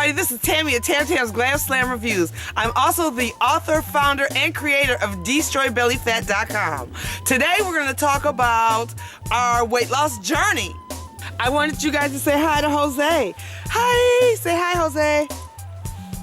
everybody, this is Tammy at Tam's Glam Slam Reviews. I'm also the author, founder, and creator of DestroyBellyFat.com. Today we're going to talk about our weight loss journey. I wanted you guys to say hi to Jose. Hi, say hi, Jose.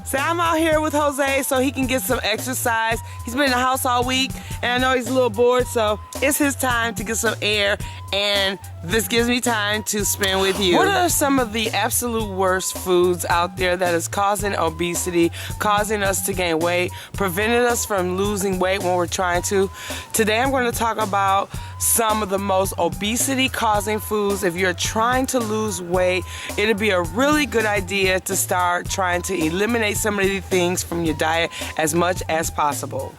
Say I'm out here with Jose so he can get some exercise. He's been in the house all week and I know he's a little bored, so it's his time to get some air, and this gives me time to spend with you. What are some of the absolute worst foods out there that is causing obesity, causing us to gain weight, preventing us from losing weight when we're trying to? Today I'm going to talk about some of the most obesity causing foods. If you're trying to lose weight, it'd be a really good idea to start trying to eliminate some of these things from your diet as much as possible.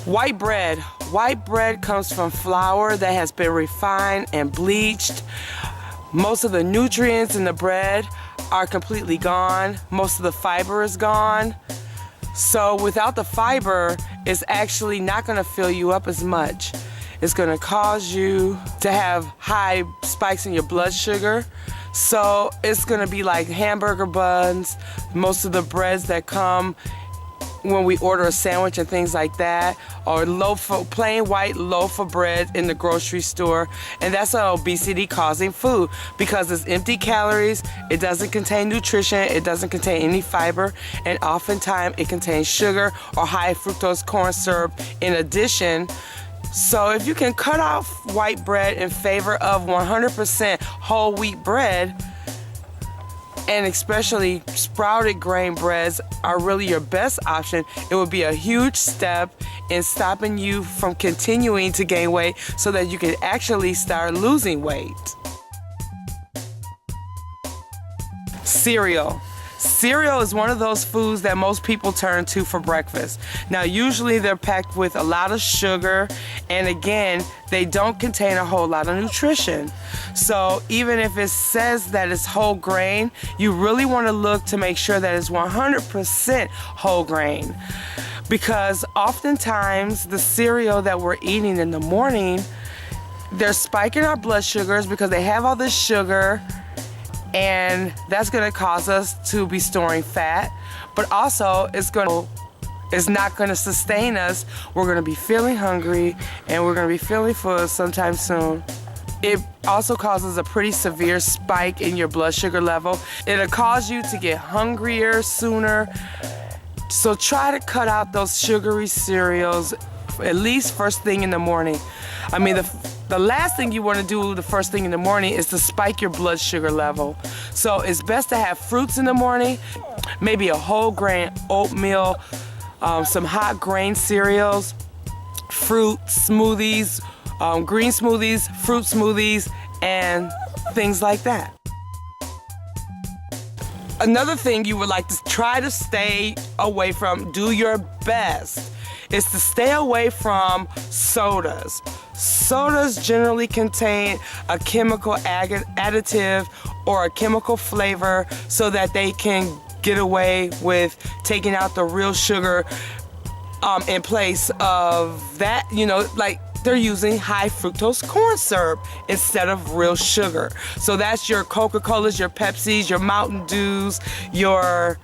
White bread. White bread comes from flour that has been refined and bleached. Most of the nutrients in the bread are completely gone. Most of the fiber is gone. So without the fiber, it's actually not going to fill you up as much. It's going to cause you to have high spikes in your blood sugar. So it's going to be like hamburger buns, most of the breads that come when we order a sandwich and things like that, or plain white loaf of bread in the grocery store. And that's an obesity causing food because it's empty calories, it doesn't contain nutrition, it doesn't contain any fiber, and oftentimes it contains sugar or high fructose corn syrup in addition. So if you can cut off white bread in favor of 100% whole wheat bread, and especially sprouted grain breads are really your best option, it would be a huge step in stopping you from continuing to gain weight so that you can actually start losing weight. Cereal. Cereal is one of those foods that most people turn to for breakfast. Now, usually they're packed with a lot of sugar, and again, they don't contain a whole lot of nutrition. So even if it says that it's whole grain, you really want to look to make sure that it's 100% whole grain. Because oftentimes the cereal that we're eating in the morning, they're spiking our blood sugars because they have all this sugar, and that's going to cause us to be storing fat, but also it's not going to sustain us. We're going to be feeling hungry and we're going to be feeling full sometime soon. It also causes a pretty severe spike in your blood sugar level. It'll cause you to get hungrier sooner. So try to cut out those sugary cereals at least first thing in the morning. I mean, the last thing you want to do the first thing in the morning is to spike your blood sugar level. So it's best to have fruits in the morning, maybe a whole grain oatmeal, some hot grain cereals, fruit smoothies, green smoothies, fruit smoothies, and things like that. Another thing you would like to try to stay away from, do your best, is to stay away from sodas. Sodas generally contain a chemical additive or a chemical flavor so that they can get away with taking out the real sugar in place of that, like they're using high fructose corn syrup instead of real sugar. So that's your Coca-Colas, your Pepsis, your Mountain Dews, your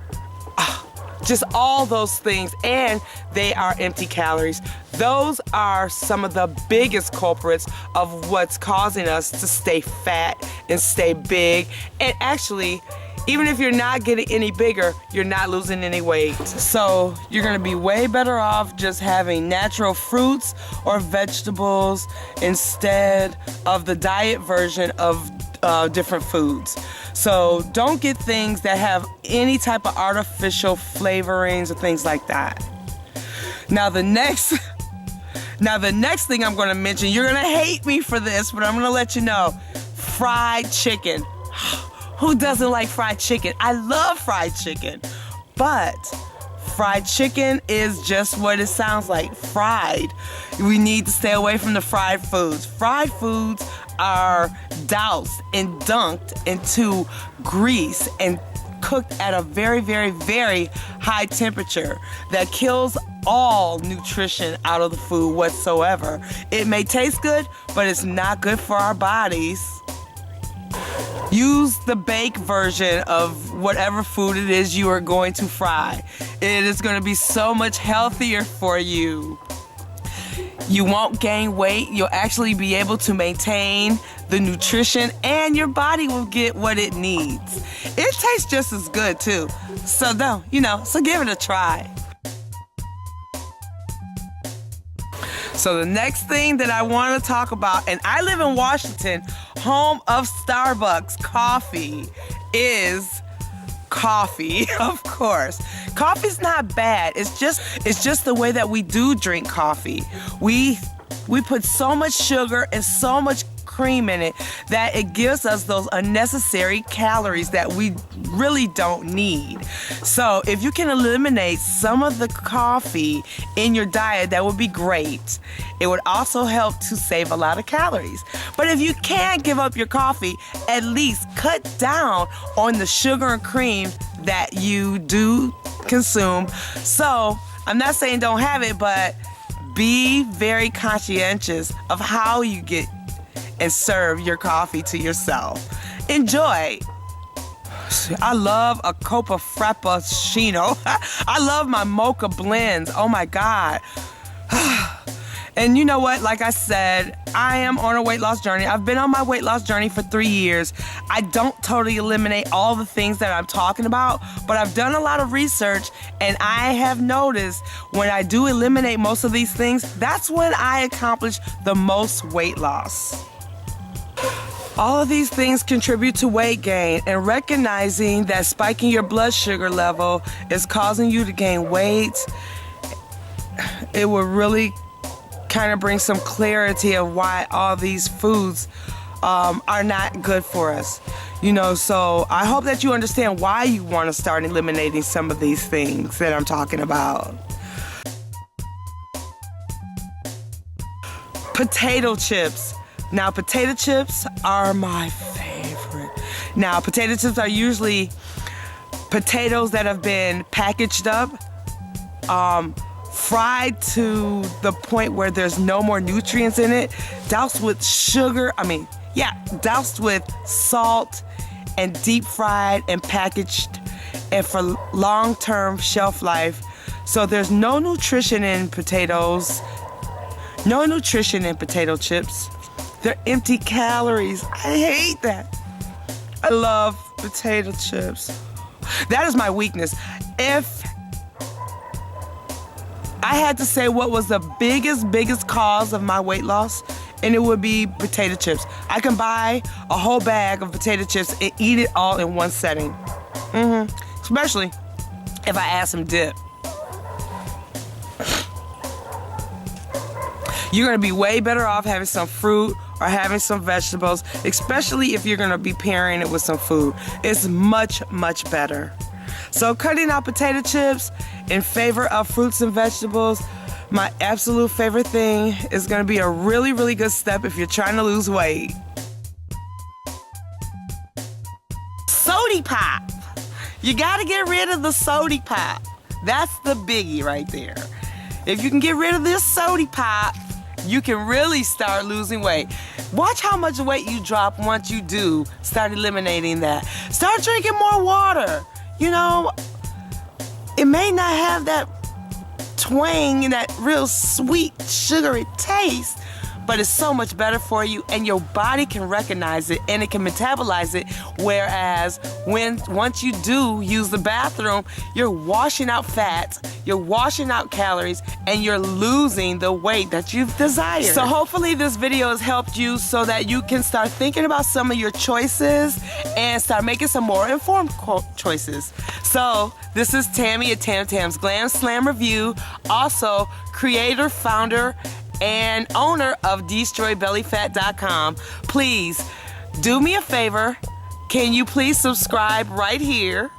just all those things, and they are empty calories. Those are some of the biggest culprits of what's causing us to stay fat and stay big. And actually, even if you're not getting any bigger, you're not losing any weight. So you're gonna be way better off just having natural fruits or vegetables instead of the diet version of different foods. So don't get things that have any type of artificial flavorings or things like that. Now the next thing I'm gonna mention, you're gonna hate me for this, but I'm gonna let you know, fried chicken. Who doesn't like fried chicken? I love fried chicken, but fried chicken is just what it sounds like, fried. We need to stay away from the fried foods. Fried foods are doused and dunked into grease and cooked at a very, very, very high temperature that kills all nutrition out of the food whatsoever. It may taste good, but it's not good for our bodies. Use the baked version of whatever food it is you are going to fry. It is going to be so much healthier for you. You won't gain weight. You'll actually be able to maintain the nutrition, and your body will get what it needs. It tastes just as good too. So give it a try. So the next thing that I want to talk about, and I live in Washington, home of Starbucks coffee, is coffee, of course. Coffee's not bad. It's just the way that we do drink coffee. We put so much sugar and so much cream in it that it gives us those unnecessary calories that we really don't need. So if you can eliminate some of the coffee in your diet, that would be great. It would also help to save a lot of calories. But if you can't give up your coffee, at least cut down on the sugar and cream that you do consume. So I'm not saying don't have it, but be very conscientious of how you get and serve your coffee to yourself. Enjoy. I love a Copa Frappuccino. I love my mocha blends. Oh my God. And you know what? Like I said, I am on a weight loss journey. I've been on my weight loss journey for 3 years. I don't totally eliminate all the things that I'm talking about, but I've done a lot of research, and I have noticed when I do eliminate most of these things, that's when I accomplish the most weight loss. All of these things contribute to weight gain, and recognizing that spiking your blood sugar level is causing you to gain weight, it will really kind of bring some clarity of why all these foods are not good for us. So I hope that you understand why you want to start eliminating some of these things that I'm talking about. Potato chips. Now, potato chips are my favorite. Now, potato chips are usually potatoes that have been packaged up, fried to the point where there's no more nutrients in it, doused with doused with salt and deep fried and packaged and for long-term shelf life. So there's no nutrition in potatoes, no nutrition in potato chips. They're empty calories. I hate that. I love potato chips. That is my weakness. If I had to say what was the biggest cause of my weight loss, and it would be potato chips. I can buy a whole bag of potato chips and eat it all in one setting. Especially if I add some dip. You're going to be way better off having some fruit or having some vegetables, especially if you're going to be pairing it with some food. It's much, much better. So cutting out potato chips in favor of fruits and vegetables, my absolute favorite thing, is going to be a really, really good step if you're trying to lose weight. Sody pop. You got to get rid of the sody pop. That's the biggie right there. If you can get rid of this sody pop, you can really start losing weight. Watch how much weight you drop once you do start eliminating that. Start drinking more water. It may not have that twang and that real sweet, sugary taste, but it's so much better for you, and your body can recognize it and it can metabolize it. Whereas once you do use the bathroom, you're washing out fats, you're washing out calories, and you're losing the weight that you've desired. So hopefully this video has helped you so that you can start thinking about some of your choices and start making some more informed choices. So this is Tammy at Tam Tam's Glam Slam Review, also creator, founder, and owner of DestroyBellyFat.com. Please do me a favor. Can you please subscribe right here?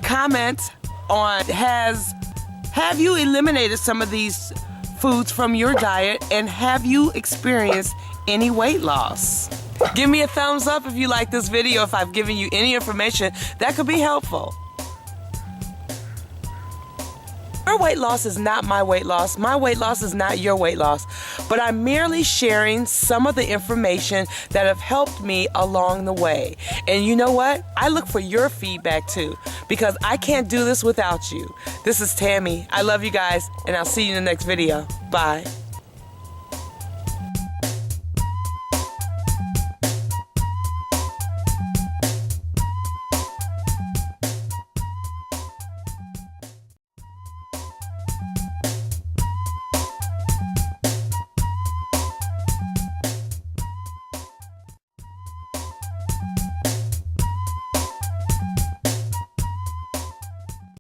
Comment on have you eliminated some of these foods from your diet, and have you experienced any weight loss? Give me a thumbs up if you like this video, if I've given you any information that could be helpful. Your weight loss is not my weight loss. My weight loss is not your weight loss. But I'm merely sharing some of the information that have helped me along the way. And you know what? I look for your feedback too, because I can't do this without you. This is Tammy. I love you guys, and I'll see you in the next video. Bye.